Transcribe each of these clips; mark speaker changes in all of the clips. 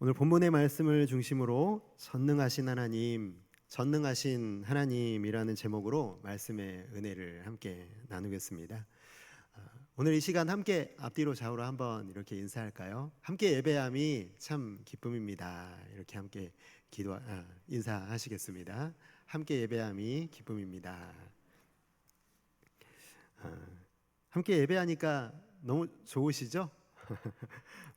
Speaker 1: 오늘 본문의 말씀을 중심으로 전능하신 하나님이라는 제목으로 말씀의 은혜를 함께 나누겠습니다. 오늘 이 시간 함께 앞뒤로 좌우로 한번 이렇게 인사할까요? 함께 예배함이 참 기쁨입니다. 이렇게 함께 인사하시겠습니다. 함께 예배함이 기쁨입니다. 함께 예배하니까 너무 좋으시죠?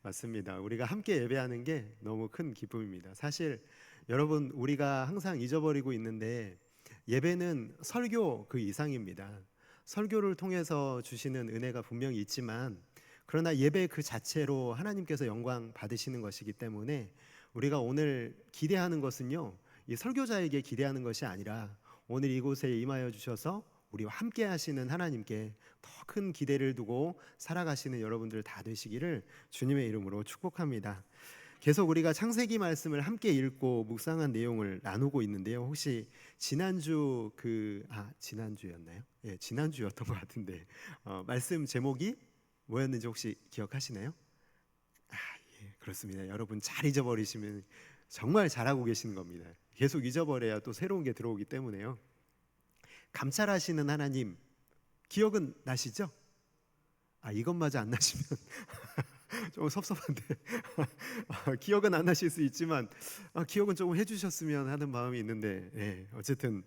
Speaker 1: 맞습니다. 우리가 함께 예배하는 게 너무 큰 기쁨입니다. 사실 여러분, 우리가 항상 잊어버리고 있는데 예배는 설교 그 이상입니다. 설교를 통해서 주시는 은혜가 분명히 있지만, 그러나 예배 그 자체로 하나님께서 영광 받으시는 것이기 때문에 우리가 오늘 기대하는 것은요, 이 설교자에게 기대하는 것이 아니라 오늘 이곳에 임하여 주셔서 우리와 함께 하시는 하나님께 더 큰 기대를 두고 살아가시는 여러분들 다 되시기를 주님의 이름으로 축복합니다. 계속 우리가 창세기 말씀을 함께 읽고 묵상한 내용을 나누고 있는데요. 혹시 지난주였나요? 예, 지난주였던 것 같은데 말씀 제목이 뭐였는지 혹시 기억하시나요? 예, 그렇습니다. 여러분 잘 잊어버리시면 정말 잘하고 계시는 겁니다. 계속 잊어버려야 또 새로운 게 들어오기 때문에요. 감찰하시는 하나님 기억은 나시죠? 이것마저 안 나시면 조금 섭섭한데 기억은 안 나실 수 있지만 기억은 조금 해주셨으면 하는 마음이 있는데, 어쨌든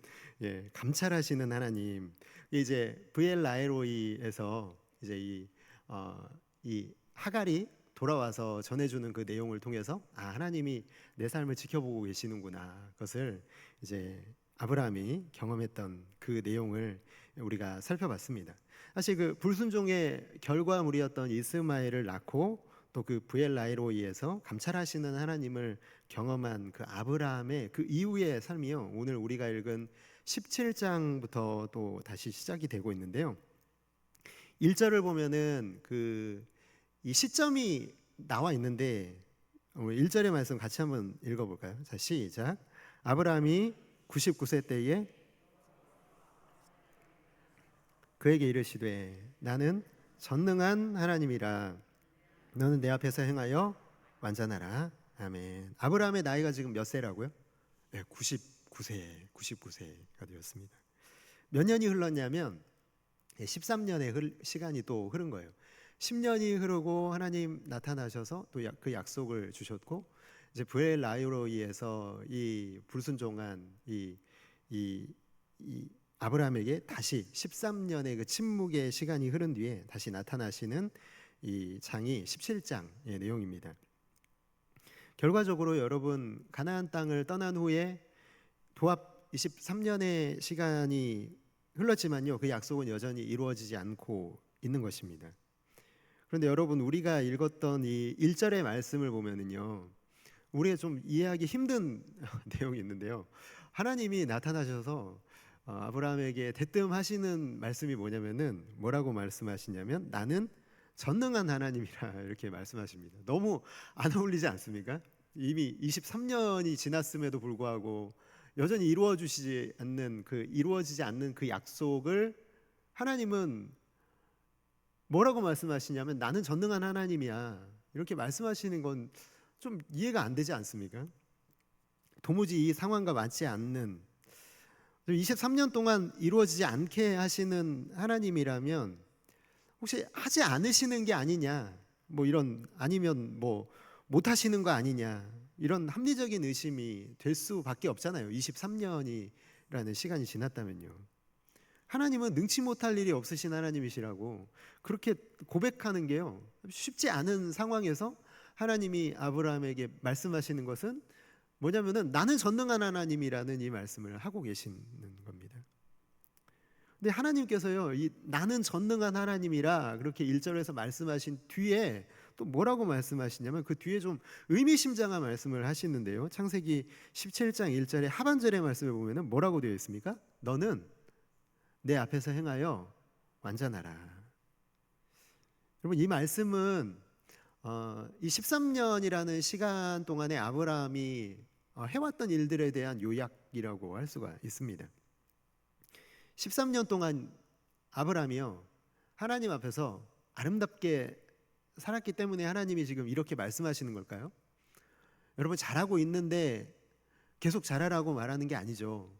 Speaker 1: 감찰하시는 하나님. 이제 브엘라에로이에서 이제 이 하갈이 돌아와서 전해주는 그 내용을 통해서 하나님이 내 삶을 지켜보고 계시는구나, 그것을 이제 아브라함이 경험했던 그 내용을 우리가 살펴봤습니다. 사실 그 불순종의 결과물이었던 이스마엘을 낳고 또 그 브엘라이로이에서 감찰하시는 하나님을 경험한 그 아브라함의 그 이후의 삶이요, 오늘 우리가 읽은 17장부터 또 다시 시작이 되고 있는데요. 1절을 보면은 이 시점이 나와 있는데 1절의 말씀 같이 한번 읽어볼까요? 자, 시작. 아브라함이 99세 때에 그에게 이르시되 나는 전능한 하나님이라 너는 내 앞에서 행하여 완전하라. 아멘. 아브라함의 나이가 지금 몇 세라고요? 99세가 되었습니다. 몇 년이 흘렀냐면 13년의 시간이 또 흐른 거예요. 10년이 흐르고 하나님 나타나셔서 또 그 약속을 주셨고, 이제 브엘라이로이에서 이 불순종한 이 아브라함에게 다시 13년의 그 침묵의 시간이 흐른 뒤에 다시 나타나시는 이 장이 17장의 내용입니다. 결과적으로 여러분, 가나안 땅을 떠난 후에 도합 23년의 시간이 흘렀지만요, 그 약속은 여전히 이루어지지 않고 있는 것입니다. 그런데 여러분, 우리가 읽었던 이 1절의 말씀을 보면은요, 우리가 좀 이해하기 힘든 내용이 있는데요. 하나님이 나타나셔서 아브라함에게 대뜸하시는 말씀이 뭐냐면은, 뭐라고 말씀하시냐면 나는 전능한 하나님이라 이렇게 말씀하십니다. 너무 안 어울리지 않습니까? 이미 23년이 지났음에도 불구하고 여전히 이루어지지 않는 그 약속을 하나님은 뭐라고 말씀하시냐면 나는 전능한 하나님이야, 이렇게 말씀하시는 건 좀 이해가 안 되지 않습니까? 도무지 이 상황과 맞지 않는, 23년 동안 이루어지지 않게 하시는 하나님이라면 혹시 하지 않으시는 게 아니냐, 아니면 못 하시는 거 아니냐, 이런 합리적인 의심이 될 수밖에 없잖아요. 23년이라는 시간이 지났다면요. 하나님은 능치 못할 일이 없으신 하나님이시라고 그렇게 고백하는 게요, 쉽지 않은 상황에서 하나님이 아브라함에게 말씀하시는 것은 뭐냐면은 나는 전능한 하나님이라는 이 말씀을 하고 계시는 겁니다. 근데 하나님께서요, 이 나는 전능한 하나님이라 그렇게 1절에서 말씀하신 뒤에 또 뭐라고 말씀하시냐면 그 뒤에 좀 의미심장한 말씀을 하시는데요. 창세기 17장 1절의 하반절의 말씀을 보면은 뭐라고 되어 있습니까? 너는 내 앞에서 행하여 완전하라. 여러분, 이 말씀은 이 13년이라는 시간 동안에 아브라함이 해왔던 일들에 대한 요약이라고 할 수가 있습니다. 13년 동안 아브라함이요, 하나님 앞에서 아름답게 살았기 때문에 하나님이 지금 이렇게 말씀하시는 걸까요? 여러분 잘하고 있는데 계속 잘하라고 말하는 게 아니죠.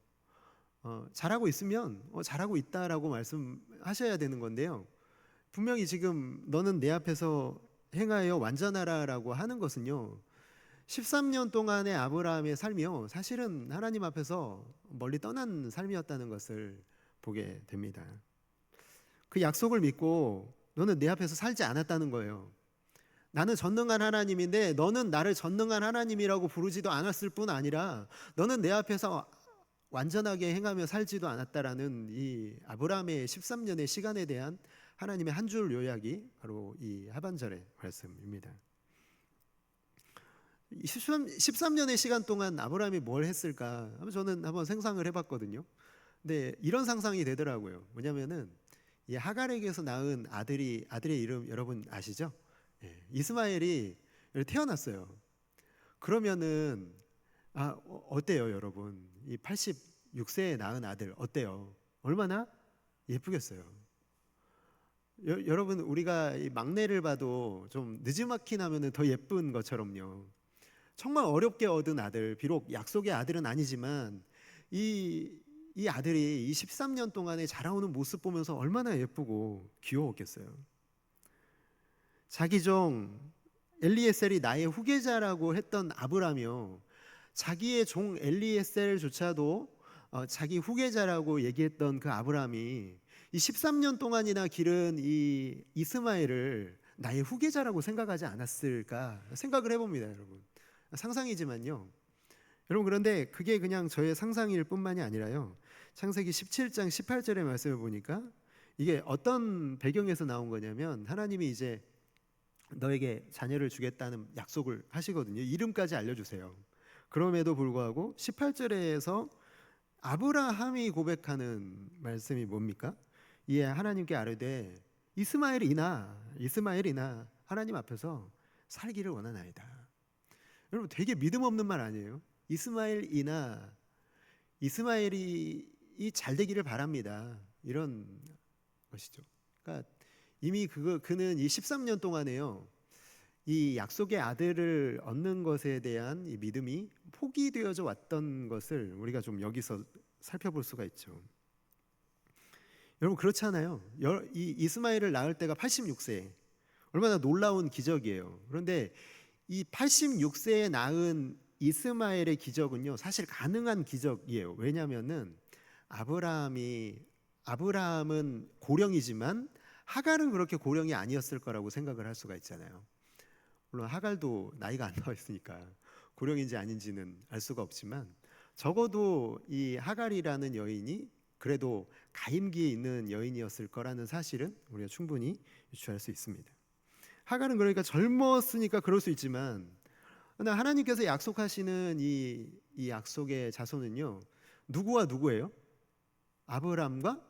Speaker 1: 잘하고 있으면 잘하고 있다라고 말씀하셔야 되는 건데요. 분명히 지금 너는 내 앞에서 행하여 완전하라라고 하는 것은요, 13년 동안의 아브라함의 삶이요, 사실은 하나님 앞에서 멀리 떠난 삶이었다는 것을 보게 됩니다. 그 약속을 믿고 너는 내 앞에서 살지 않았다는 거예요. 나는 전능한 하나님인데 너는 나를 전능한 하나님이라고 부르지도 않았을 뿐 아니라 너는 내 앞에서 완전하게 행하며 살지도 않았다라는 이 아브라함의 13년의 시간에 대한 하나님의 한 줄 요약이 바로 이 하반절의 말씀입니다. 13년의 시간 동안 아브라함이 뭘 했을까? 저는 한번 상상을 해봤거든요. 근데 이런 상상이 되더라고요. 뭐냐면은 이 하갈에게서 낳은 아들의 이름 여러분 아시죠? 이스마엘이 태어났어요. 그러면은 어때요, 여러분? 이 86세에 낳은 아들 어때요? 얼마나 예쁘겠어요. 여러분, 우리가 이 막내를 봐도 좀 느지막히 나면은 더 예쁜 것처럼요. 정말 어렵게 얻은 아들, 비록 약속의 아들은 아니지만 이 아들이 이 13년 동안에 자라오는 모습 보면서 얼마나 예쁘고 귀여웠겠어요. 자기 종 엘리에셀이 나의 후계자라고 했던 아브라함이요, 자기의 종 엘리에셀조차도 자기 후계자라고 얘기했던 그 아브라함이 이 13년 동안이나 기른 이 이스마엘을 나의 후계자라고 생각하지 않았을까 생각을 해봅니다, 여러분. 상상이지만요. 여러분, 그런데 그게 그냥 저의 상상일 뿐만이 아니라요, 창세기 17장 18절의 말씀을 보니까 이게 어떤 배경에서 나온 거냐면, 하나님이 이제 너에게 자녀를 주겠다는 약속을 하시거든요. 이름까지 알려주세요. 그럼에도 불구하고 18절에서 아브라함이 고백하는 말씀이 뭡니까? 이에 하나님께 아뢰되 이스마엘이나 하나님 앞에서 살기를 원하나이다. 여러분, 되게 믿음 없는 말 아니에요? 이스마엘이 잘 되기를 바랍니다, 이런 것이죠. 그러니까 이미 그는 이 13년 동안에요, 이 약속의 아들을 얻는 것에 대한 이 믿음이 포기되어져 왔던 것을 우리가 좀 여기서 살펴볼 수가 있죠. 여러분, 그렇지 않아요? 이 이스마엘을 낳을 때가 86세, 얼마나 놀라운 기적이에요. 그런데 이 86세에 낳은 이스마엘의 기적은요, 사실 가능한 기적이에요. 왜냐하면은 아브라함은 고령이지만 하갈은 그렇게 고령이 아니었을 거라고 생각을 할 수가 있잖아요. 물론 하갈도 나이가 안 나와 있으니까 고령인지 아닌지는 알 수가 없지만, 적어도 이 하갈이라는 여인이 그래도 가임기에 있는 여인이었을 거라는 사실은 우리가 충분히 유추할 수 있습니다. 하갈은 그러니까 젊었으니까 그럴 수 있지만, 하나님께서 약속하시는 이 약속의 자손은요, 누구와 누구예요? 아브라함과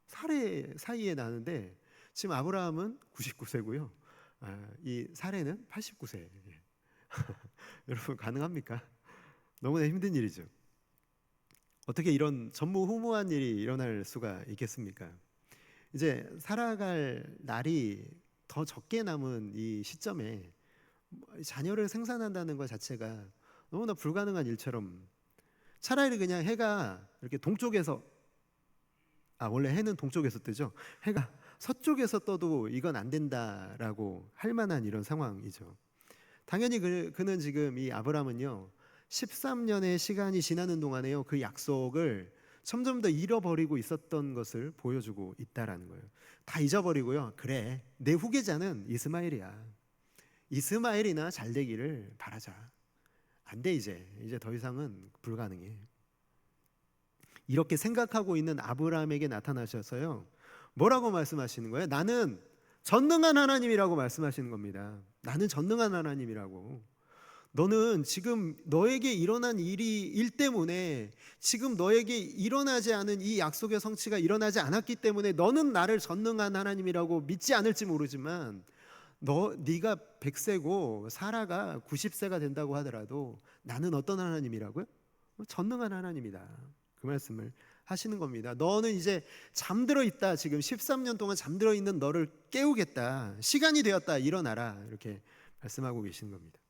Speaker 1: 사레 사이에 나는데, 지금 아브라함은 99세고요, 이 사레는 89세. 여러분, 가능합니까? 너무나 힘든 일이죠. 어떻게 이런 전무후무한 일이 일어날 수가 있겠습니까? 이제 살아갈 날이 더 적게 남은 이 시점에 자녀를 생산한다는 것 자체가 너무나 불가능한 일처럼, 차라리 그냥 해가 이렇게 동쪽에서, 원래 해는 동쪽에서 뜨죠. 해가 서쪽에서 떠도 이건 안 된다라고 할 만한 이런 상황이죠. 당연히 그는 지금 이 아브라함은요, 13년의 시간이 지나는 동안에요, 그 약속을 점점 더 잃어버리고 있었던 것을 보여주고 있다라는 거예요. 다 잊어버리고요, 그래, 내 후계자는 이스마엘이야, 이스마엘이나 잘 되기를 바라자. 안 돼, 이제 더 이상은 불가능해. 이렇게 생각하고 있는 아브라함에게 나타나셔서요, 뭐라고 말씀하시는 거예요? 나는 전능한 하나님이라고 말씀하시는 겁니다. 나는 전능한 하나님이라고. 너는 지금 너에게 일어난 일 때문에, 지금 너에게 일어나지 않은 이 약속의 성취가 일어나지 않았기 때문에 너는 나를 전능한 하나님이라고 믿지 않을지 모르지만, 네가 100세고 사라가 90세가 된다고 하더라도 나는 어떤 하나님이라고요? 전능한 하나님이다. 그 말씀을 하시는 겁니다. 너는 이제 잠들어 있다. 지금 13년 동안 잠들어 있는 너를 깨우겠다. 시간이 되었다. 일어나라. 이렇게 말씀하고 계시는 겁니다.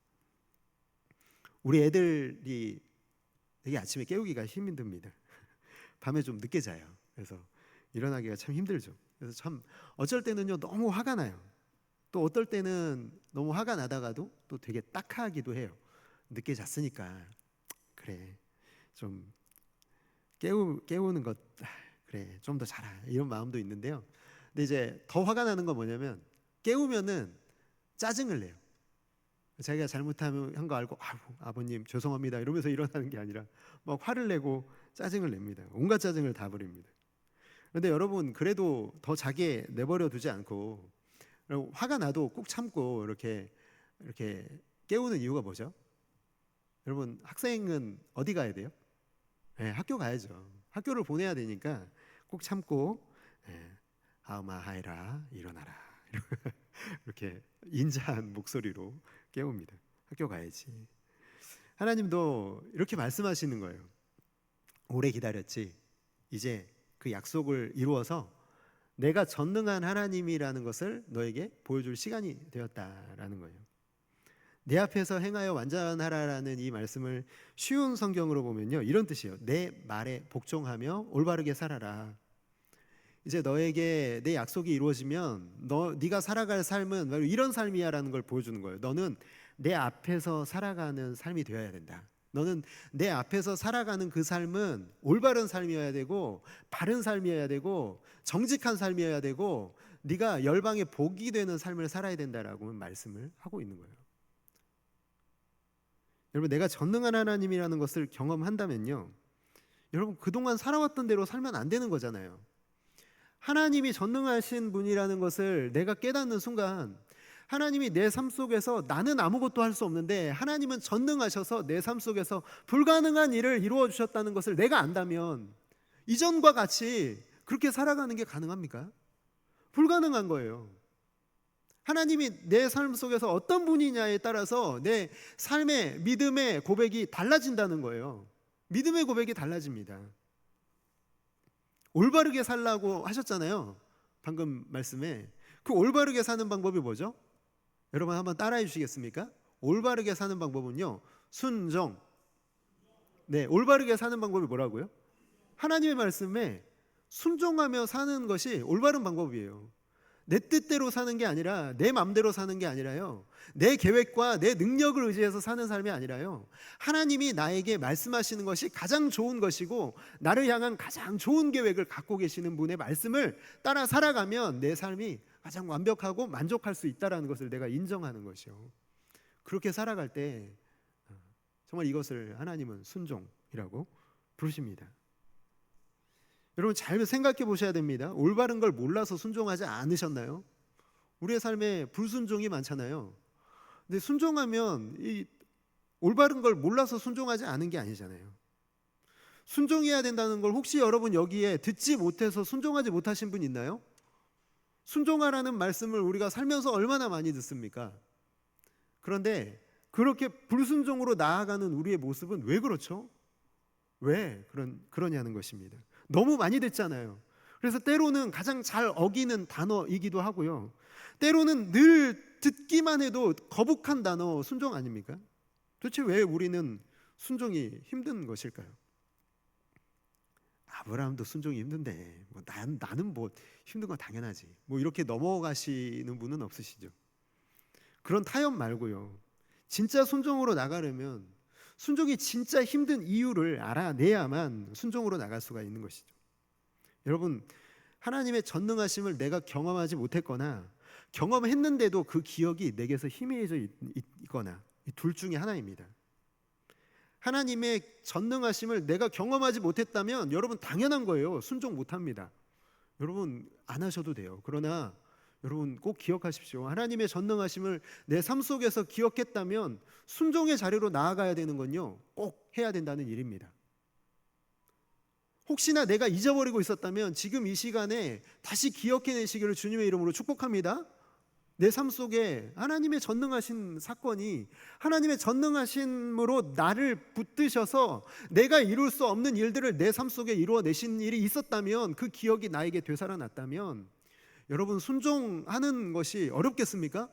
Speaker 1: 우리 애들이 되게 아침에 깨우기가 힘듭니다. 밤에 좀 늦게 자요. 그래서 일어나기가 참 힘들죠. 그래서 참 어쩔 때는요 너무 화가 나요. 또 어떨 때는 너무 화가 나다가도 또 되게 딱하기도 해요. 늦게 잤으니까 그래 좀 깨우는 것 그래 좀 더 자라 이런 마음도 있는데요. 근데 이제 더 화가 나는 건 뭐냐면 깨우면은 짜증을 내요. 자기가 잘못하면 한 거 알고 아버님 죄송합니다 이러면서 일어나는 게 아니라 막 화를 내고 짜증을 냅니다. 온갖 짜증을 다 부립니다. 그런데 여러분 그래도 더 자게 내버려 두지 않고 화가 나도 꾹 참고 이렇게 깨우는 이유가 뭐죠? 여러분 학생은 어디 가야 돼요? 네, 학교 가야죠. 학교를 보내야 되니까 꼭 참고 아우마하이라 일어나라 이렇게 인자한 목소리로 깨웁니다. 학교 가야지. 하나님도 이렇게 말씀하시는 거예요. 오래 기다렸지. 이제 그 약속을 이루어서 내가 전능한 하나님이라는 것을 너에게 보여줄 시간이 되었다라는 거예요. 내 앞에서 행하여 완전하라라는 이 말씀을 쉬운 성경으로 보면요 이런 뜻이에요. 내 말에 복종하며 올바르게 살아라. 이제 너에게 내 약속이 이루어지면 네가 살아갈 삶은 바로 이런 삶이야라는 걸 보여주는 거예요. 너는 내 앞에서 살아가는 삶이 되어야 된다. 너는 내 앞에서 살아가는 그 삶은 올바른 삶이어야 되고 바른 삶이어야 되고 정직한 삶이어야 되고 네가 열방에 복이 되는 삶을 살아야 된다라고 말씀을 하고 있는 거예요. 여러분 내가 전능한 하나님이라는 것을 경험한다면요 여러분 그동안 살아왔던 대로 살면 안 되는 거잖아요. 하나님이 전능하신 분이라는 것을 내가 깨닫는 순간 하나님이 내 삶 속에서 나는 아무것도 할 수 없는데 하나님은 전능하셔서 내 삶 속에서 불가능한 일을 이루어 주셨다는 것을 내가 안다면 이전과 같이 그렇게 살아가는 게 가능합니까? 불가능한 거예요. 하나님이 내 삶 속에서 어떤 분이냐에 따라서 내 삶의 믿음의 고백이 달라진다는 거예요. 믿음의 고백이 달라집니다. 올바르게 살라고 하셨잖아요. 방금 말씀에 그 올바르게 사는 방법이 뭐죠? 여러분 한번 따라해 주시겠습니까? 올바르게 사는 방법은요 순종. 네, 올바르게 사는 방법이 뭐라고요? 하나님의 말씀에 순종하며 사는 것이 올바른 방법이에요. 내 뜻대로 사는 게 아니라 내 마음대로 사는 게 아니라요 내 계획과 내 능력을 의지해서 사는 삶이 아니라요 하나님이 나에게 말씀하시는 것이 가장 좋은 것이고 나를 향한 가장 좋은 계획을 갖고 계시는 분의 말씀을 따라 살아가면 내 삶이 가장 완벽하고 만족할 수 있다는 것을 내가 인정하는 것이요. 그렇게 살아갈 때 정말 이것을 하나님은 순종이라고 부르십니다. 여러분 잘 생각해 보셔야 됩니다. 올바른 걸 몰라서 순종하지 않으셨나요? 우리의 삶에 불순종이 많잖아요. 근데 순종하면 이 올바른 걸 몰라서 순종하지 않은 게 아니잖아요. 순종해야 된다는 걸 혹시 여러분 여기에 듣지 못해서 순종하지 못하신 분 있나요? 순종하라는 말씀을 우리가 살면서 얼마나 많이 듣습니까? 그런데 그렇게 불순종으로 나아가는 우리의 모습은 왜 그렇죠? 왜 그러냐는 것입니다. 너무 많이 듣잖아요. 그래서 때로는 가장 잘 어기는 단어이기도 하고요. 때로는 늘 듣기만 해도 거북한 단어 순종 아닙니까? 도대체 왜 우리는 순종이 힘든 것일까요? 아브라함도 순종이 힘든데 나는 뭐 힘든 건 당연하지. 뭐 이렇게 넘어가시는 분은 없으시죠? 그런 타협 말고요. 진짜 순종으로 나가려면 순종이 진짜 힘든 이유를 알아내야만 순종으로 나갈 수가 있는 것이죠. 여러분 하나님의 전능하심을 내가 경험하지 못했거나 경험했는데도 그 기억이 내게서 희미해져 있거나 이 둘 중에 하나입니다. 하나님의 전능하심을 내가 경험하지 못했다면 여러분 당연한 거예요. 순종 못합니다. 여러분 안 하셔도 돼요. 그러나 여러분 꼭 기억하십시오. 하나님의 전능하심을 내 삶 속에서 기억했다면 순종의 자리로 나아가야 되는 건요 꼭 해야 된다는 일입니다. 혹시나 내가 잊어버리고 있었다면 지금 이 시간에 다시 기억해내시기를 주님의 이름으로 축복합니다. 내 삶 속에 하나님의 전능하신 사건이 하나님의 전능하심으로 나를 붙드셔서 내가 이룰 수 없는 일들을 내 삶 속에 이루어내신 일이 있었다면 그 기억이 나에게 되살아났다면 여러분 순종하는 것이 어렵겠습니까?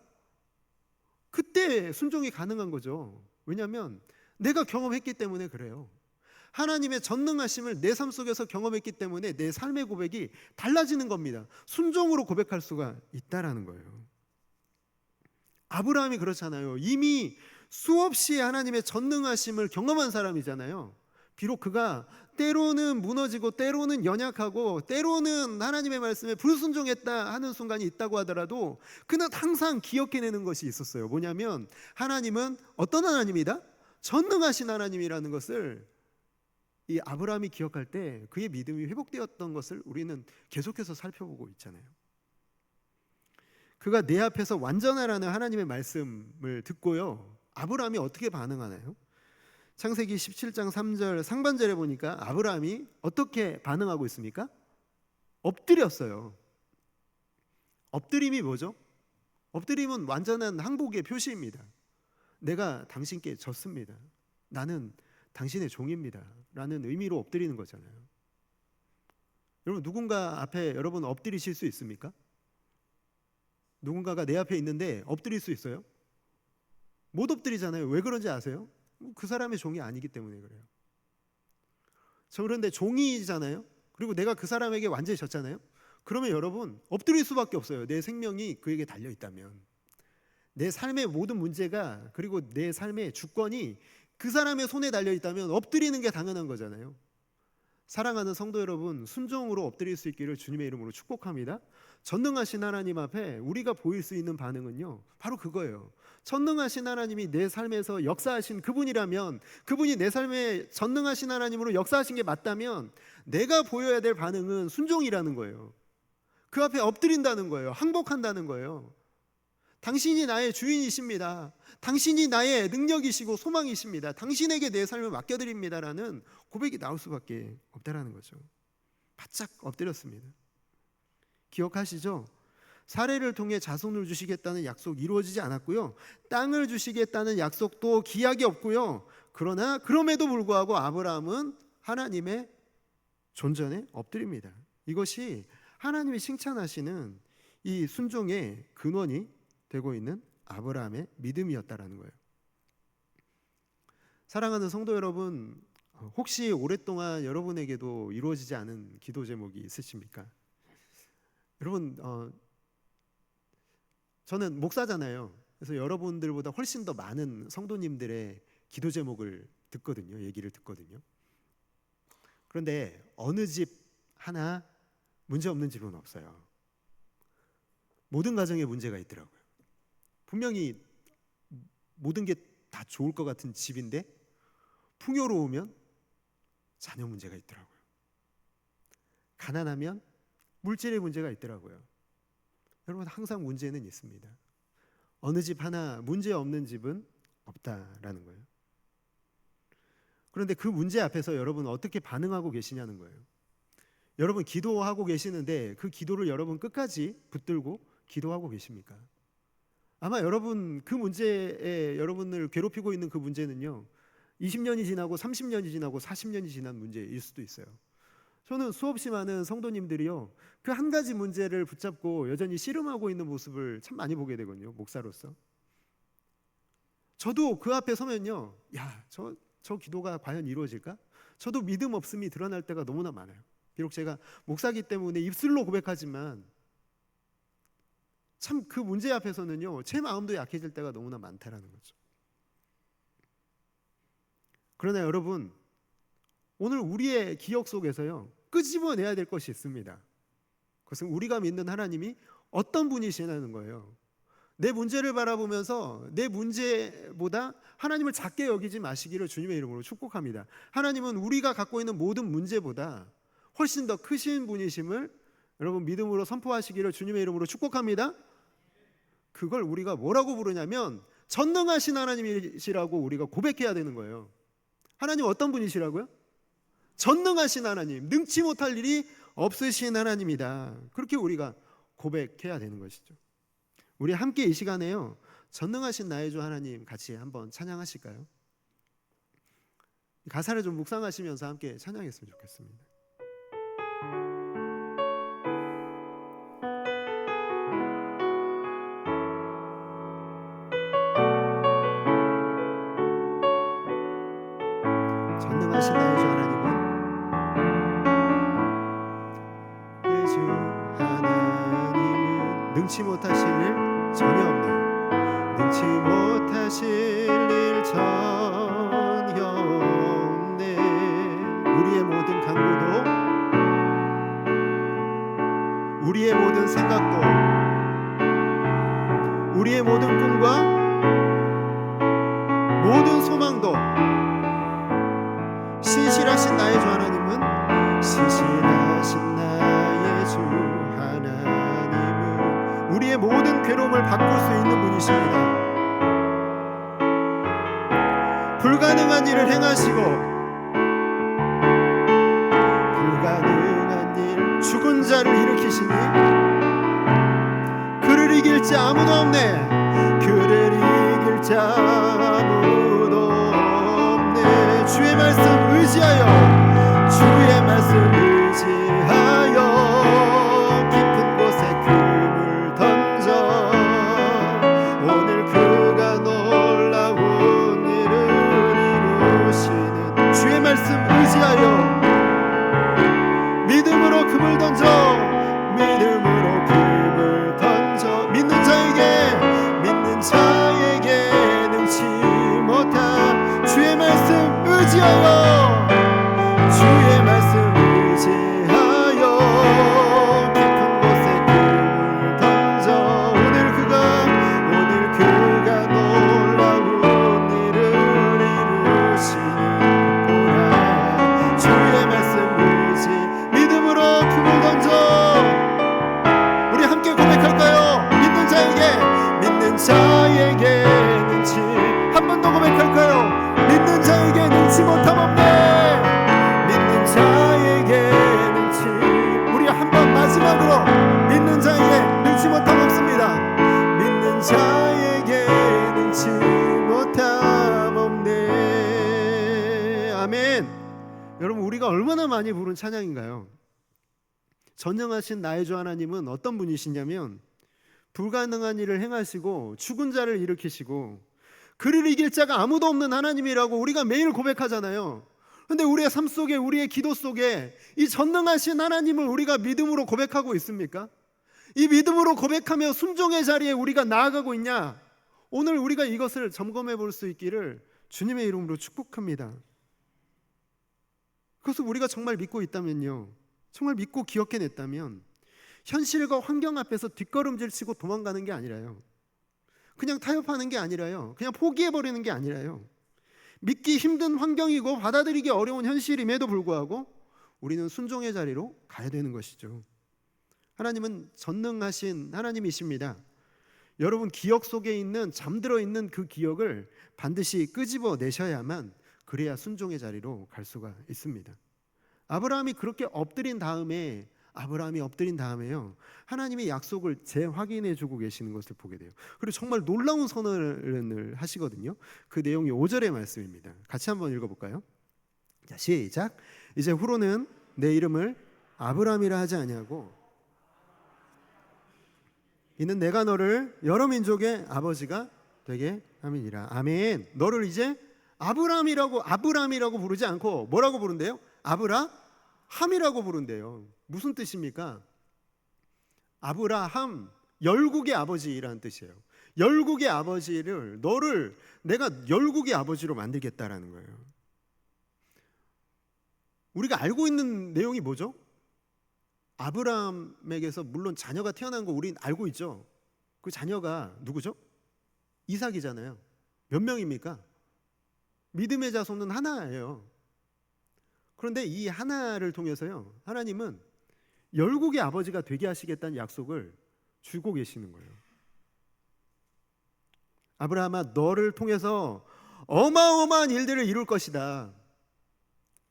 Speaker 1: 그때 순종이 가능한 거죠. 왜냐하면 내가 경험했기 때문에 그래요. 하나님의 전능하심을 내 삶 속에서 경험했기 때문에 내 삶의 고백이 달라지는 겁니다. 순종으로 고백할 수가 있다라는 거예요. 아브라함이 그렇잖아요. 이미 수없이 하나님의 전능하심을 경험한 사람이잖아요. 비록 그가 때로는 무너지고 때로는 연약하고 때로는 하나님의 말씀에 불순종했다 하는 순간이 있다고 하더라도 그는 항상 기억해내는 것이 있었어요. 뭐냐면 하나님은 어떤 하나님이다? 전능하신 하나님이라는 것을 이 아브라함이 기억할 때 그의 믿음이 회복되었던 것을 우리는 계속해서 살펴보고 있잖아요. 그가 내 앞에서 완전하라는 하나님의 말씀을 듣고요, 아브라함이 어떻게 반응하나요? 창세기 17장 3절 상반절에 보니까 아브라함이 어떻게 반응하고 있습니까? 엎드렸어요. 엎드림이 뭐죠? 엎드림은 완전한 항복의 표시입니다. 내가 당신께 졌습니다. 나는 당신의 종입니다. 라는 의미로 엎드리는 거잖아요. 여러분, 누군가 앞에 여러분 엎드리실 수 있습니까? 누군가가 내 앞에 있는데 엎드릴 수 있어요? 못 엎드리잖아요. 왜 그런지 아세요? 그 사람의 종이 아니기 때문에 그래요. 저 그런데 종이잖아요. 그리고 내가 그 사람에게 완전히 졌잖아요. 그러면 여러분 엎드릴 수밖에 없어요. 내 생명이 그에게 달려 있다면, 내 삶의 모든 문제가, 그리고 내 삶의 주권이 그 사람의 손에 달려 있다면 엎드리는 게 당연한 거잖아요. 사랑하는 성도 여러분, 순종으로 엎드릴 수 있기를 주님의 이름으로 축복합니다. 전능하신 하나님 앞에 우리가 보일 수 있는 반응은요, 바로 그거예요. 전능하신 하나님이 내 삶에서 역사하신 그분이라면, 그분이 내 삶에 전능하신 하나님으로 역사하신 게 맞다면 내가 보여야 될 반응은 순종이라는 거예요. 그 앞에 엎드린다는 거예요. 항복한다는 거예요. 당신이 나의 주인이십니다. 당신이 나의 능력이시고 소망이십니다. 당신에게 내 삶을 맡겨드립니다라는 고백이 나올 수밖에 없다라는 거죠. 바짝 엎드렸습니다. 기억하시죠? 사례를 통해 자손을 주시겠다는 약속 이루어지지 않았고요, 땅을 주시겠다는 약속도 기약이 없고요. 그러나 그럼에도 불구하고 아브라함은 하나님의 존전에 엎드립니다. 이것이 하나님이 칭찬하시는 이 순종의 근원이 되고 있는 아브라함의 믿음이었다라는 거예요. 사랑하는 성도 여러분, 혹시 오랫동안 여러분에게도 이루어지지 않은 기도 제목이 있으십니까? 여러분, 저는 목사잖아요. 그래서 여러분들보다 훨씬 더 많은 성도님들의 기도 제목을 듣거든요. 얘기를 듣거든요. 그런데 어느 집 하나 문제 없는 집은 없어요. 모든 가정에 문제가 있더라고요. 분명히 모든 게 다 좋을 것 같은 집인데 풍요로우면 자녀 문제가 있더라고요. 가난하면 물질의 문제가 있더라고요. 여러분, 항상 문제는 있습니다. 어느 집 하나 문제 없는 집은 없다라는 거예요. 그런데 그 문제 앞에서 여러분은 어떻게 반응하고 계시냐는 거예요. 여러분 기도하고 계시는데 그 기도를 여러분 끝까지 붙들고 기도하고 계십니까? 아마 여러분 그 문제에, 여러분을 괴롭히고 있는 그 문제는요, 20년이 지나고 30년이 지나고 40년이 지난 문제일 수도 있어요. 저는 수없이 많은 성도님들이요, 그 한 가지 문제를 붙잡고 여전히 씨름하고 있는 모습을 참 많이 보게 되거든요, 목사로서. 저도 그 앞에 서면요, 저 기도가 과연 이루어질까? 저도 믿음 없음이 드러날 때가 너무나 많아요. 비록 제가 목사기 때문에 입술로 고백하지만 참 그 문제 앞에서는요, 제 마음도 약해질 때가 너무나 많다라는 거죠. 그러나 여러분, 오늘 우리의 기억 속에서요, 끄집어내야 될 것이 있습니다. 그것은 우리가 믿는 하나님이 어떤 분이시냐는 거예요. 내 문제를 바라보면서 내 문제보다 하나님을 작게 여기지 마시기를 주님의 이름으로 축복합니다. 하나님은 우리가 갖고 있는 모든 문제보다 훨씬 더 크신 분이심을 여러분 믿음으로 선포하시기를 주님의 이름으로 축복합니다. 그걸 우리가 뭐라고 부르냐면 전능하신 하나님이시라고 우리가 고백해야 되는 거예요. 하나님 어떤 분이시라고요? 전능하신 하나님, 능치 못할 일이 없으신 하나님이다. 그렇게 우리가 고백해야 되는 것이죠. 우리 함께 이 시간에요, 전능하신 나의 주 하나님 같이 한번 찬양하실까요? 가사를 좀 묵상하시면서 함께 찬양했으면 좋겠습니다. 전능하신 나의 주 하나님은 주 하나님은 능치 못하실 일 전혀 없네. 능치 못하실 일 전혀 없네. 우리의 모든 간구도, 우리의 모든 생각도, 우리의 모든 꿈과 모든 소망도 신실하신 나의 주 하나님은, 신실하신 나의 주 하나님은 우리의 모든 괴로움을 바꿀 수 있는 분이십니다. 불가능한 일을 행하시고, 불가능한 일, 죽은 자를 일으키시니 그를 이길 자 아무도 없네. 그를 이길 자 아무도 없네. 주의 말씀 의지하여, 주의 말씀 의지하여 깊은 곳에 금을 던져 오늘 그가 놀라운 일을 이루시는. 주의 말씀 의지하여 믿음으로 금을 던져, 믿음으로 금을 던져. 믿는 자에게 능치 못한 주의 말씀 의지하여, 주의 말씀 의지하여 깊은 곳에 금을 던져 오늘 그가 놀라운 일을 이루시는 보라. 주의 말씀 의지, 믿음으로 금을 던져. 우리 함께 고백할까요? 믿는 자에게 능치, 한 번 더 고백할까요? 믿는 자에게 능치 못함 없네. 믿는 자에게 능치, 우리 한 번 마지막으로 믿는 자에게 능치 못함 없습니다. 믿는 자에게 능치 못함 없네. 아멘. 여러분, 우리가 얼마나 많이 부른 찬양인가요? 전능하신 나의 주 하나님은 어떤 분이시냐면, 불가능한 일을 행하시고 죽은 자를 일으키시고 그를 이길 자가 아무도 없는 하나님이라고 우리가 매일 고백하잖아요. 그런데 우리의 삶 속에, 우리의 기도 속에 이 전능하신 하나님을 우리가 믿음으로 고백하고 있습니까? 이 믿음으로 고백하며 순종의 자리에 우리가 나아가고 있냐? 오늘 우리가 이것을 점검해 볼 수 있기를 주님의 이름으로 축복합니다. 그것을 우리가 정말 믿고 있다면요, 정말 믿고 기억해냈다면 현실과 환경 앞에서 뒷걸음질 치고 도망가는 게 아니라요, 그냥 타협하는 게 아니라요, 그냥 포기해버리는 게 아니라요, 믿기 힘든 환경이고 받아들이기 어려운 현실임에도 불구하고 우리는 순종의 자리로 가야 되는 것이죠. 하나님은 전능하신 하나님이십니다. 여러분, 기억 속에 있는, 잠들어 있는 그 기억을 반드시 끄집어 내셔야만, 그래야 순종의 자리로 갈 수가 있습니다. 아브라함이 그렇게 엎드린 다음에요, 하나님의 약속을 재확인해 주고 계시는 것을 보게 돼요. 그리고 정말 놀라운 선언을 하시거든요. 그 내용이 5절의 말씀입니다. 같이 한번 읽어볼까요? 자, 시작. 이제 후로는 내 이름을 아브라함이라 하지 아니하고 이는 내가 너를 여러 민족의 아버지가 되게 함이니라. 아멘. 너를 이제 아브라함이라고 부르지 않고 뭐라고 부른대요? 아브라함이라고 부른대요. 무슨 뜻입니까? 아브라함, 열국의 아버지라는 뜻이에요. 열국의 아버지를, 너를 내가 열국의 아버지로 만들겠다라는 거예요. 우리가 알고 있는 내용이 뭐죠? 아브라함에게서 물론 자녀가 태어난 거 우린 알고 있죠. 그 자녀가 누구죠? 이삭이잖아요. 몇 명입니까? 믿음의 자손은 하나예요. 그런데 이 하나를 통해서요, 하나님은 열국의 아버지가 되게 하시겠다는 약속을 주고 계시는 거예요. 아브라함아, 너를 통해서 어마어마한 일들을 이룰 것이다.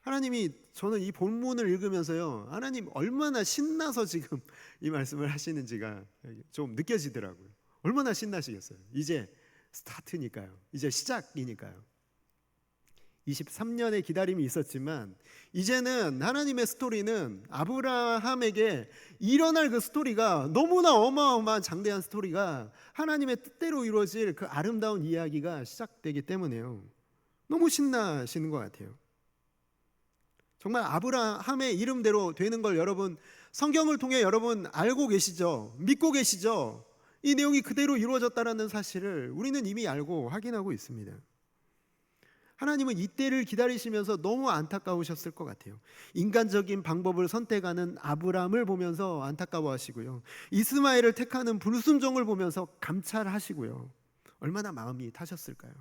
Speaker 1: 하나님이, 저는 이 본문을 읽으면서요, 하나님 얼마나 신나서 지금 이 말씀을 하시는지가 좀 느껴지더라고요. 얼마나 신나시겠어요. 이제 스타트니까요. 이제 시작이니까요. 23년의 기다림이 있었지만 이제는 하나님의 스토리는, 아브라함에게 일어날 그 스토리가 너무나 어마어마한 장대한 스토리가, 하나님의 뜻대로 이루어질 그 아름다운 이야기가 시작되기 때문에요. 너무 신나시는 것 같아요. 정말 아브라함의 이름대로 되는 걸 여러분 성경을 통해 여러분 알고 계시죠? 믿고 계시죠? 이 내용이 그대로 이루어졌다는 사실을 우리는 이미 알고 확인하고 있습니다. 하나님은 이때를 기다리시면서 너무 안타까우셨을 것 같아요. 인간적인 방법을 선택하는 아브라함을 보면서 안타까워하시고요, 이스마엘을 택하는 불순종을 보면서 감찰하시고요, 얼마나 마음이 타셨을까요?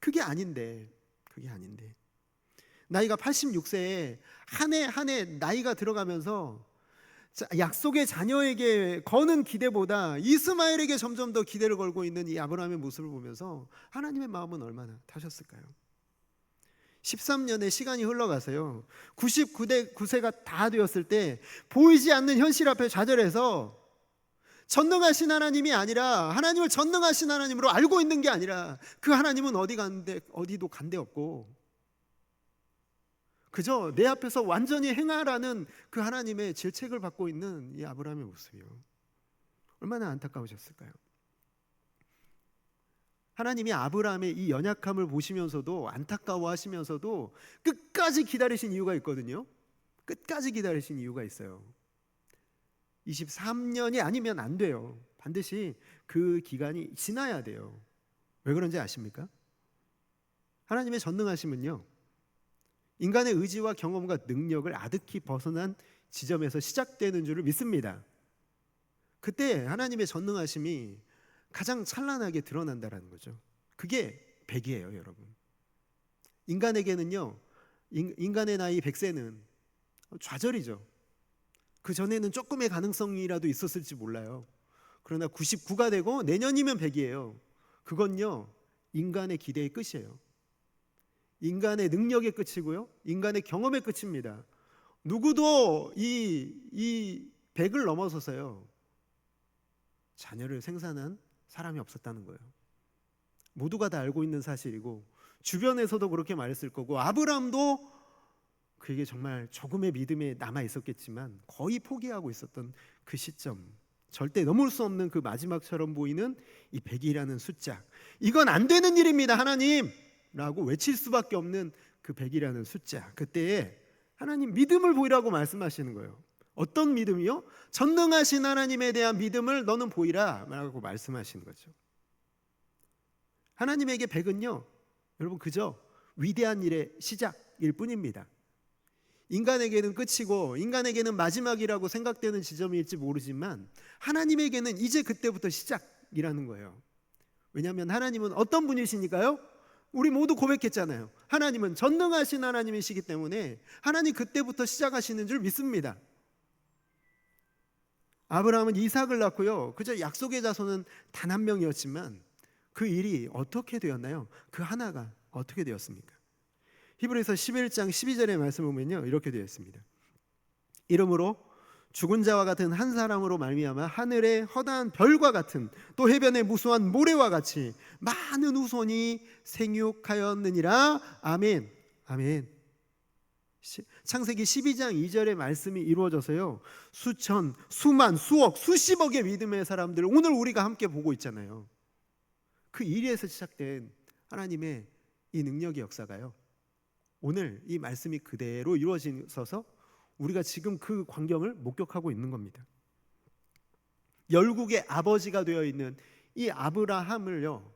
Speaker 1: 그게 아닌데 나이가 86세에 한 해 한 해 나이가 들어가면서 약속의 자녀에게 거는 기대보다 이스마엘에게 점점 더 기대를 걸고 있는 이 아브라함의 모습을 보면서 하나님의 마음은 얼마나 타셨을까요? 13년의 시간이 흘러가서요, 99세가 다 되었을 때 보이지 않는 현실 앞에 좌절해서 전능하신 하나님이 아니라 하나님을 전능하신 하나님으로 알고 있는 게 아니라 그 하나님은 어디도 간데 없고 그저 내 앞에서 완전히 행하라는 그 하나님의 질책을 받고 있는 이 아브라함의 모습이요, 얼마나 안타까우셨을까요? 하나님이 아브라함의 이 연약함을 보시면서도 안타까워하시면서도 끝까지 기다리신 이유가 있거든요. 끝까지 기다리신 이유가 있어요. 23년이 아니면 안 돼요. 반드시 그 기간이 지나야 돼요. 왜 그런지 아십니까? 하나님의 전능하심은요, 인간의 의지와 경험과 능력을 아득히 벗어난 지점에서 시작되는 줄을 믿습니다. 그때 하나님의 전능하심이 가장 찬란하게 드러난다는 거죠. 그게 100이에요, 여러분. 인간에게는요, 인간의 나이 100세는 좌절이죠. 그 전에는 조금의 가능성이라도 있었을지 몰라요. 그러나 99가 되고 내년이면 100이에요. 그건요, 인간의 기대의 끝이에요. 인간의 능력의 끝이고요, 인간의 경험의 끝입니다. 누구도 이 100을 넘어서서요 자녀를 생산한 사람이 없었다는 거예요. 모두가 다 알고 있는 사실이고 주변에서도 그렇게 말했을 거고, 아브라함도 그에게 정말 조금의 믿음에 남아 있었겠지만 거의 포기하고 있었던 그 시점, 절대 넘을 수 없는 그 마지막처럼 보이는 이 100이라는 숫자, 이건 안 되는 일입니다 하나님 라고 외칠 수밖에 없는 그 100이라는 숫자, 그때에 하나님 믿음을 보이라고 말씀하시는 거예요. 어떤 믿음이요? 전능하신 하나님에 대한 믿음을 너는 보이라 라고 말씀하시는 거죠. 하나님에게 100은요 여러분 그저 위대한 일의 시작일 뿐입니다. 인간에게는 끝이고 인간에게는 마지막이라고 생각되는 지점일지 모르지만 하나님에게는 이제 그때부터 시작이라는 거예요. 왜냐하면 하나님은 어떤 분이시니까요? 우리 모두 고백했잖아요. 하나님은 전능하신 하나님이시기 때문에 하나님 그때부터 시작하시는 줄 믿습니다. 아브라함은 이삭을 낳고요, 그저 약속의 자손은 단 한 명이었지만 그 일이 어떻게 되었나요? 그 하나가 어떻게 되었습니까? 히브리서 11장 12절의 말씀을 보면요, 이렇게 되어 있습니다. 이러므로 죽은 자와 같은 한 사람으로 말미암아 하늘의 허다한 별과 같은 또 해변의 무수한 모래와 같이 많은 후손이 생육하였느니라. 아멘. 아멘. 창세기 12장 2절의 말씀이 이루어져서요, 수천, 수만, 수억, 수십억의 믿음의 사람들을 오늘 우리가 함께 보고 있잖아요. 그 일에서 시작된 하나님의 이 능력의 역사가요, 오늘 이 말씀이 그대로 이루어져서 우리가 지금 그 광경을 목격하고 있는 겁니다. 열국의 아버지가 되어 있는 이 아브라함을요,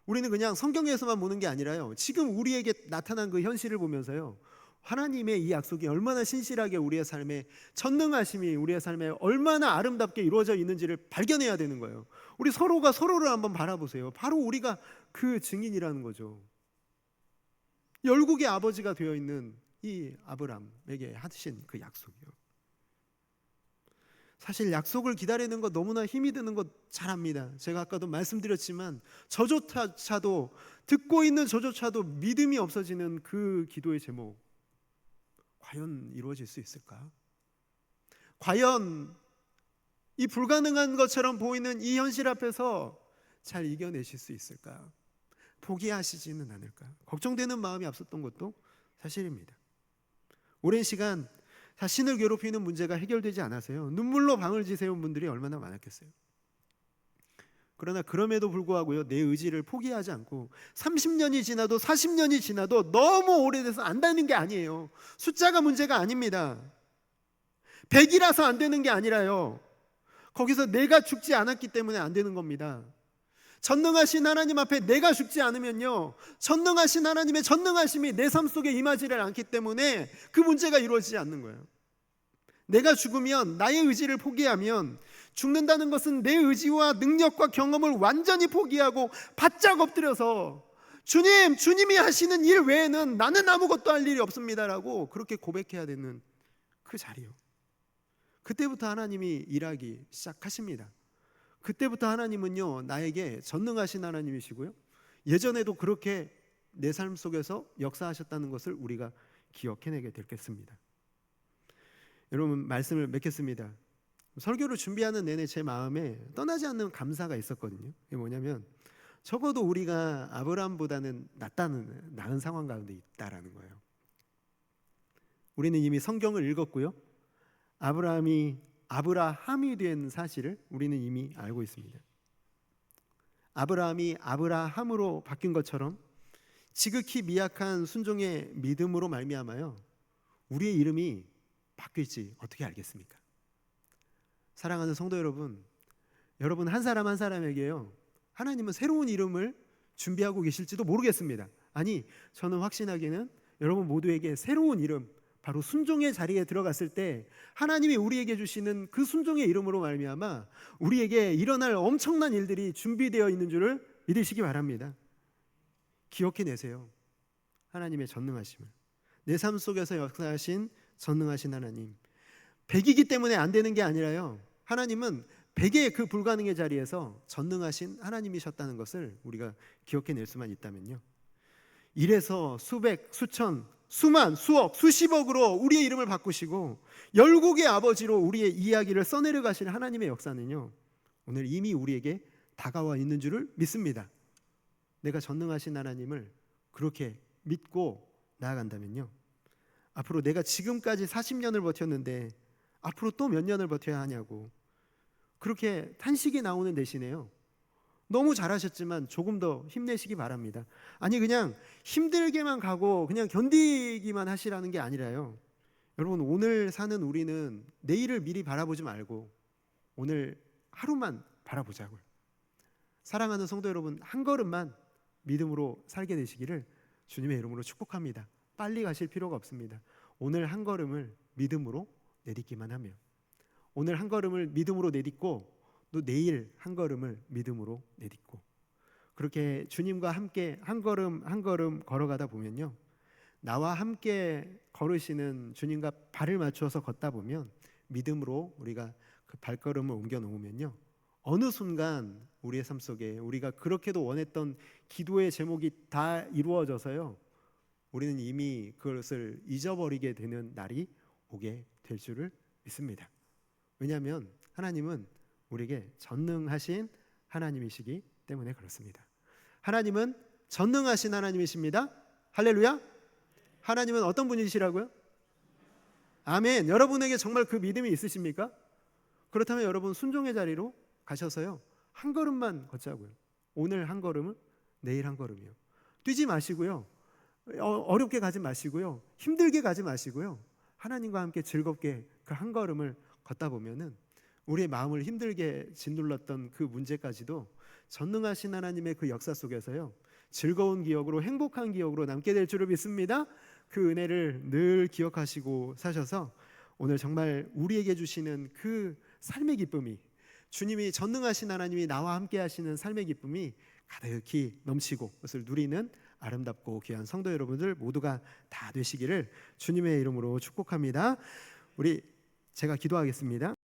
Speaker 1: 우리는 그냥 성경에서만 보는 게 아니라요, 지금 우리에게 나타난 그 현실을 보면서요, 하나님의 이 약속이 얼마나 신실하게 우리의 삶에, 전능하심이 우리의 삶에 얼마나 아름답게 이루어져 있는지를 발견해야 되는 거예요. 우리 서로가 서로를 한번 바라보세요. 바로 우리가 그 증인이라는 거죠. 열국의 아버지가 되어 있는 이 아브라함에게 하신 그 약속이요, 사실 약속을 기다리는 거 너무나 힘이 드는 거 잘 압니다. 제가 아까도 말씀드렸지만 저조차도, 듣고 있는 저조차도 믿음이 없어지는 그 기도의 제목, 과연 이루어질 수 있을까? 과연 이 불가능한 것처럼 보이는 이 현실 앞에서 잘 이겨내실 수 있을까? 포기하시지는 않을까? 걱정되는 마음이 앞섰던 것도 사실입니다. 오랜 시간 자신을 괴롭히는 문제가 해결되지 않아서요, 눈물로 방을 지새운 분들이 얼마나 많았겠어요. 그러나 그럼에도 불구하고요, 내 의지를 포기하지 않고 30년이 지나도 40년이 지나도 너무 오래돼서 안 되는 게 아니에요. 숫자가 문제가 아닙니다. 100이라서 안 되는 게 아니라요, 거기서 내가 죽지 않았기 때문에 안 되는 겁니다. 전능하신 하나님 앞에 내가 죽지 않으면요, 전능하신 하나님의 전능하심이 내 삶 속에 임하지를 않기 때문에 그 문제가 이루어지지 않는 거예요. 내가 죽으면, 나의 의지를 포기하면, 죽는다는 것은 내 의지와 능력과 경험을 완전히 포기하고 바짝 엎드려서 주님, 주님이 하시는 일 외에는 나는 아무것도 할 일이 없습니다라고 그렇게 고백해야 되는 그 자리요. 그때부터 하나님이 일하기 시작하십니다. 그때부터 하나님은요, 나에게 전능하신 하나님이시고요, 예전에도 그렇게 내 삶 속에서 역사하셨다는 것을 우리가 기억해내게 되겠습니다. 여러분, 말씀을 맺겠습니다. 설교를 준비하는 내내 제 마음에 떠나지 않는 감사가 있었거든요. 이게 뭐냐면, 적어도 우리가 아브라함보다는 나은 상황 가운데 있다라는 거예요. 우리는 이미 성경을 읽었고요, 아브라함이 된 사실을 우리는 이미 알고 있습니다. 아브라함이 아브라함으로 바뀐 것처럼 지극히 미약한 순종의 믿음으로 말미암아요, 우리의 이름이 바뀔지 어떻게 알겠습니까? 사랑하는 성도 여러분, 여러분 한 사람 한 사람에게요, 하나님은 새로운 이름을 준비하고 계실지도 모르겠습니다. 아니, 저는 확신하기는 여러분 모두에게 새로운 이름, 바로 순종의 자리에 들어갔을 때 하나님이 우리에게 주시는 그 순종의 이름으로 말미암아 우리에게 일어날 엄청난 일들이 준비되어 있는 줄을 믿으시기 바랍니다. 기억해내세요. 하나님의 전능하심을, 내 삶 속에서 역사하신 전능하신 하나님. 100이기 때문에 안 되는 게 아니라요, 하나님은 100의 그 불가능의 자리에서 전능하신 하나님이셨다는 것을 우리가 기억해낼 수만 있다면요, 이래서 수백, 수천, 수만, 수억, 수십억으로 우리의 이름을 바꾸시고 열국의 아버지로 우리의 이야기를 써내려 가실 하나님의 역사는요, 오늘 이미 우리에게 다가와 있는 줄을 믿습니다. 내가 전능하신 하나님을 그렇게 믿고 나아간다면요, 앞으로 내가 지금까지 40년을 버텼는데 앞으로 또 몇 년을 버텨야 하냐고 그렇게 탄식이 나오는 대신에요, 너무 잘하셨지만 조금 더 힘내시기 바랍니다. 아니, 그냥 힘들게만 가고 그냥 견디기만 하시라는 게 아니라요, 여러분 오늘 사는 우리는 내일을 미리 바라보지 말고 오늘 하루만 바라보자고요. 사랑하는 성도 여러분, 한 걸음만 믿음으로 살게 되시기를 주님의 이름으로 축복합니다. 빨리 가실 필요가 없습니다. 오늘 한 걸음을 믿음으로 내딛기만 하면, 오늘 한 걸음을 믿음으로 내딛고 또 내일 한 걸음을 믿음으로 내딛고, 그렇게 주님과 함께 한 걸음 한 걸음 걸어가다 보면요, 나와 함께 걸으시는 주님과 발을 맞추어서 걷다 보면 믿음으로 우리가 그 발걸음을 옮겨 놓으면요, 어느 순간 우리의 삶 속에 우리가 그렇게도 원했던 기도의 제목이 다 이루어져서요, 우리는 이미 그것을 잊어버리게 되는 날이 오게 될 줄을 믿습니다. 왜냐하면 하나님은 우리에게 전능하신 하나님이시기 때문에 그렇습니다. 하나님은 전능하신 하나님이십니다. 할렐루야. 하나님은 어떤 분이시라고요? 아멘. 여러분에게 정말 그 믿음이 있으십니까? 그렇다면 여러분 순종의 자리로 가셔서요, 한 걸음만 걷자고요. 오늘 한 걸음을, 내일 한 걸음이요. 뛰지 마시고요, 어렵게 가지 마시고요, 힘들게 가지 마시고요, 하나님과 함께 즐겁게 그 한 걸음을 걷다 보면은 우리의 마음을 힘들게 짓눌렀던 그 문제까지도 전능하신 하나님의 그 역사 속에서요, 즐거운 기억으로, 행복한 기억으로 남게 될 줄을 믿습니다. 그 은혜를 늘 기억하시고 사셔서 오늘 정말 우리에게 주시는 그 삶의 기쁨이, 주님이 전능하신 하나님이 나와 함께 하시는 삶의 기쁨이 가득히 넘치고 그것을 누리는 아름답고 귀한 성도 여러분들 모두가 다 되시기를 주님의 이름으로 축복합니다. 제가 기도하겠습니다.